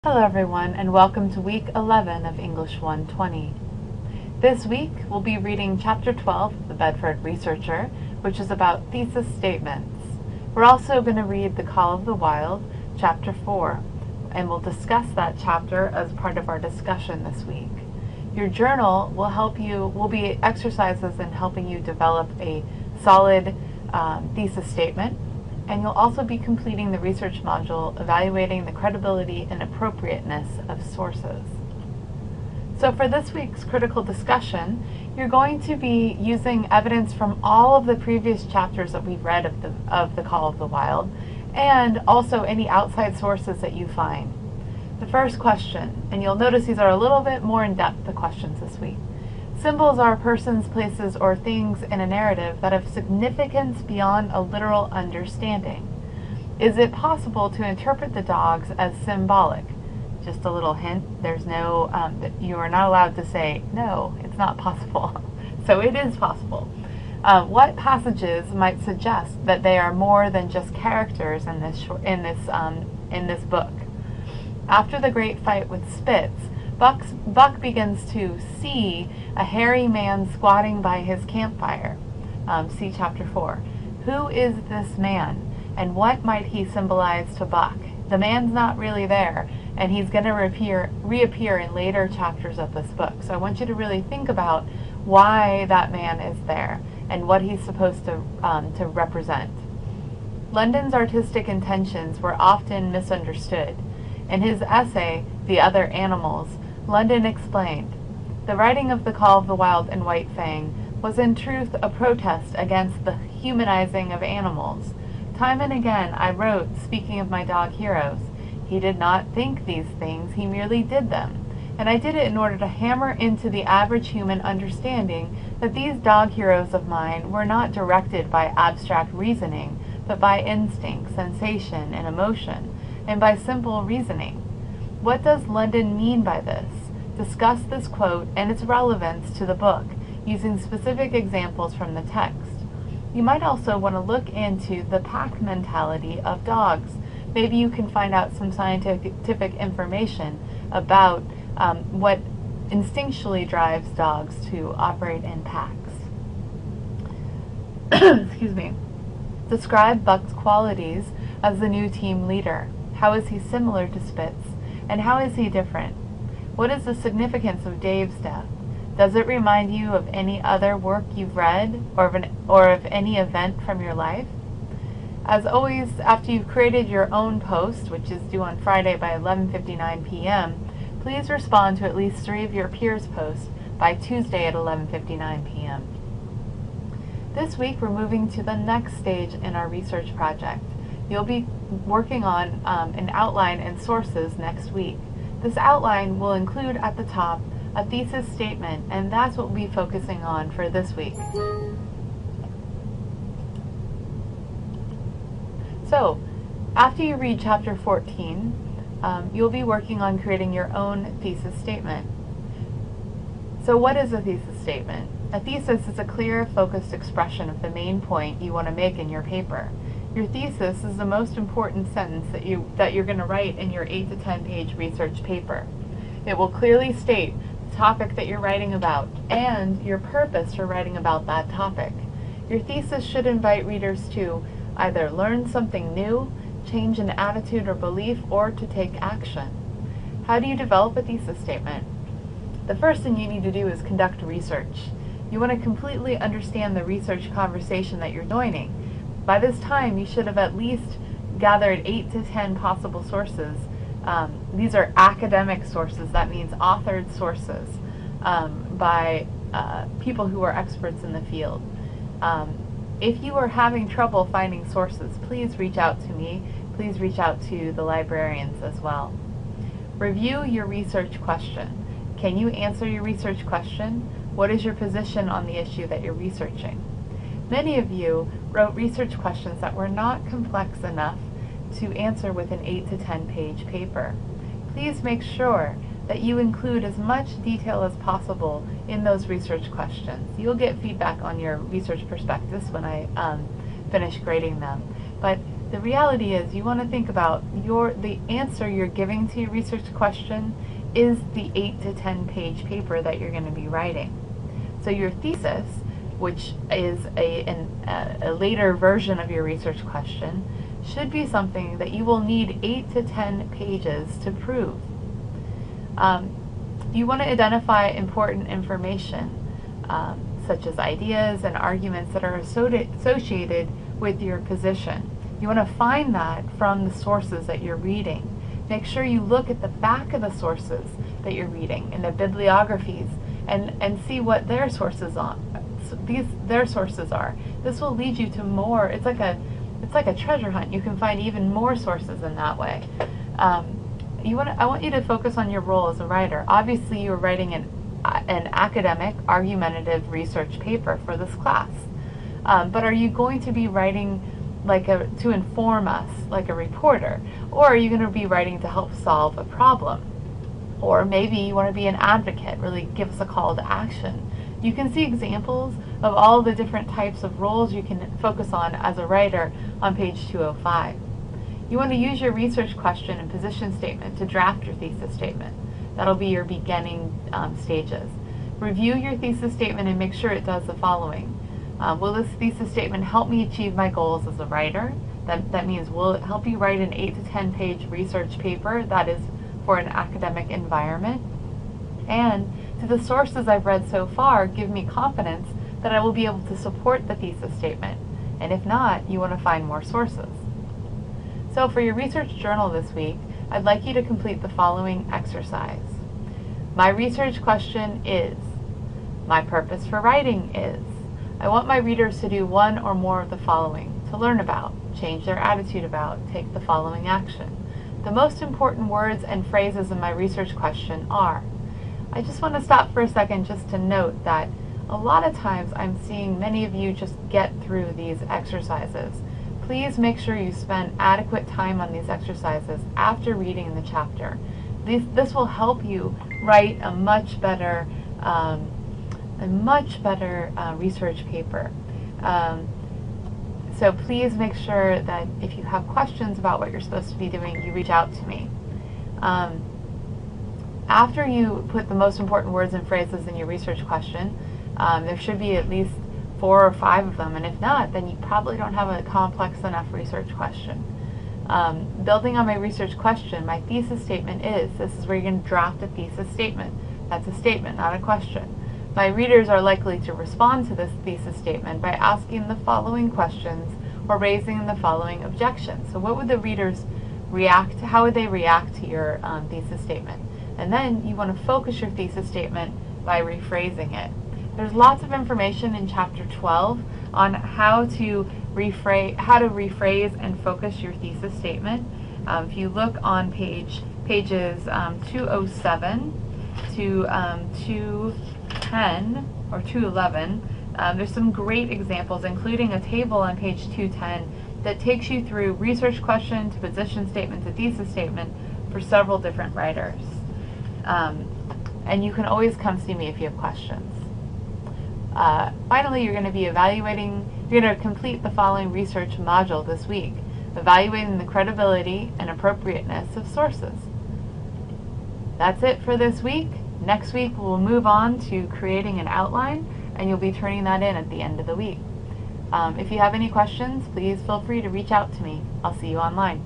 Hello everyone, and welcome to week 11 of English 120. This week we'll be reading chapter 12 of the Bedford Researcher, which is about thesis statements. We're also going to read The Call of the Wild, chapter 4, and we'll discuss that chapter as part of our discussion this week. Your journal will be exercises in helping you develop a solid thesis statement, and you'll also be completing the research module evaluating the credibility and appropriateness of sources. So for this week's critical discussion, you're going to be using evidence from all of the previous chapters that we've read of the Call of the Wild, and also any outside sources that you find. The first question, and you'll notice these are a little bit more in-depth, the questions this week. Symbols are persons, places, or things in a narrative that have significance beyond a literal understanding. Is it possible to interpret the dogs as symbolic? Just a little hint, there's no, you are not allowed to say, no, it's not possible. So it is possible. What passages might suggest that they are more than just characters in this book? After the great fight with Spitz, Buck begins to see a hairy man squatting by his campfire. See chapter 4. Who is this man, and what might he symbolize to Buck? The man's not really there, and he's going to reappear in later chapters of this book. So I want you to really think about why that man is there and what he's supposed to represent. London's artistic intentions were often misunderstood. In his essay, The Other Animals, London explained, "The writing of The Call of the Wild and White Fang was in truth a protest against the humanizing of animals. Time and again I wrote, speaking of my dog heroes. He did not think these things, he merely did them. And I did it in order to hammer into the average human understanding that these dog heroes of mine were not directed by abstract reasoning, but by instinct, sensation, and emotion, and by simple reasoning. What does London mean by this? Discuss this quote and its relevance to the book, using specific examples from the text. You might also want to look into the pack mentality of dogs. Maybe you can find out some scientific information about what instinctually drives dogs to operate in packs. Excuse me. Describe Buck's qualities as the new team leader. How is he similar to Spitz? And how is he different? What is the significance of Dave's death? Does it remind you of any other work you've read, or of any event from your life? As always, after you've created your own post, which is due on Friday by 11:59 p.m., please respond to at least 3 of your peers' posts by Tuesday at 11:59 p.m. This week, we're moving to the next stage in our research project. You'll be working on an outline and sources next week. This outline will include at the top a thesis statement, and that's what we'll be focusing on for this week. So, after you read chapter 14, you'll be working on creating your own thesis statement. So what is a thesis statement? A thesis is a clear, focused expression of the main point you want to make in your paper. Your thesis is the most important sentence that you're going to write in your 8 to 10 page research paper. It will clearly state the topic that you're writing about and your purpose for writing about that topic. Your thesis should invite readers to either learn something new, change an attitude or belief, or to take action. How do you develop a thesis statement? The first thing you need to do is conduct research. You want to completely understand the research conversation that you're joining. By this time, you should have at least gathered 8 to 10 possible sources. These are academic sources. That means authored sources by people who are experts in the field. If you are having trouble finding sources, please reach out to me. Please reach out to the librarians as well. Review your research question. Can you answer your research question? What is your position on the issue that you're researching? Many of you wrote research questions that were not complex enough to answer with an 8 to 10 page paper. Please make sure that you include as much detail as possible in those research questions. You'll get feedback on your research prospectus when I finish grading them. But the reality is you want to think about the answer you're giving to your research question is the 8 to 10 page paper that you're going to be writing. So your thesis, which is a later version of your research question, should be something that you will need 8 to 10 pages to prove. You want to identify important information, such as ideas and arguments that are associated with your position. You want to find that from the sources that you're reading. Make sure you look at the back of the sources that you're reading in the bibliographies and see what their sources are. Their sources are. This will lead you to more. It's like a treasure hunt. You can find even more sources in that way. I want you to focus on your role as a writer. Obviously, you're writing an academic, argumentative research paper for this class. But are you going to be writing to inform us, like a reporter? Or are you going to be writing to help solve a problem? Or maybe you want to be an advocate, really give us a call to action. You can see examples of all the different types of roles you can focus on as a writer on page 205. You want to use your research question and position statement to draft your thesis statement. That'll be your beginning stages. Review your thesis statement and make sure it does the following. Will this thesis statement help me achieve my goals as a writer? That means, will it help you write an 8 to 10 page research paper that is for an academic environment? And do the sources I've read so far give me confidence that I will be able to support the thesis statement? And if not, you want to find more sources. So for your research journal this week, I'd like you to complete the following exercise. My research question is, my purpose for writing is, I want my readers to do one or more of the following: to learn about, change their attitude about, take the following action. The most important words and phrases in my research question are. I just want to stop for a second just to note that a lot of times I'm seeing many of you just get through these exercises. Please make sure you spend adequate time on these exercises after reading the chapter. This will help you write a much better research paper. So please make sure that if you have questions about what you're supposed to be doing, you reach out to me. After you put the most important words and phrases in your research question, there should be at least 4 or 5 of them, and if not, then you probably don't have a complex enough research question. Building on my research question, my thesis statement is, this is where you're going to draft a thesis statement. That's a statement, not a question. My readers are likely to respond to this thesis statement by asking the following questions or raising the following objections. So what would the readers react to? How would they react to your thesis statement? And then you want to focus your thesis statement by rephrasing it. There's lots of information in chapter 12 on how to rephrase and focus your thesis statement. If you look on pages 207 to 210 or 211, there's some great examples, including a table on page 210 that takes you through research question to position statement to thesis statement for several different writers. And you can always come see me if you have questions. Finally, you're going to be you're going to complete the following research module this week: evaluating the credibility and appropriateness of sources. That's it for this week. Next week, we'll move on to creating an outline, and you'll be turning that in at the end of the week. If you have any questions, please feel free to reach out to me. I'll see you online.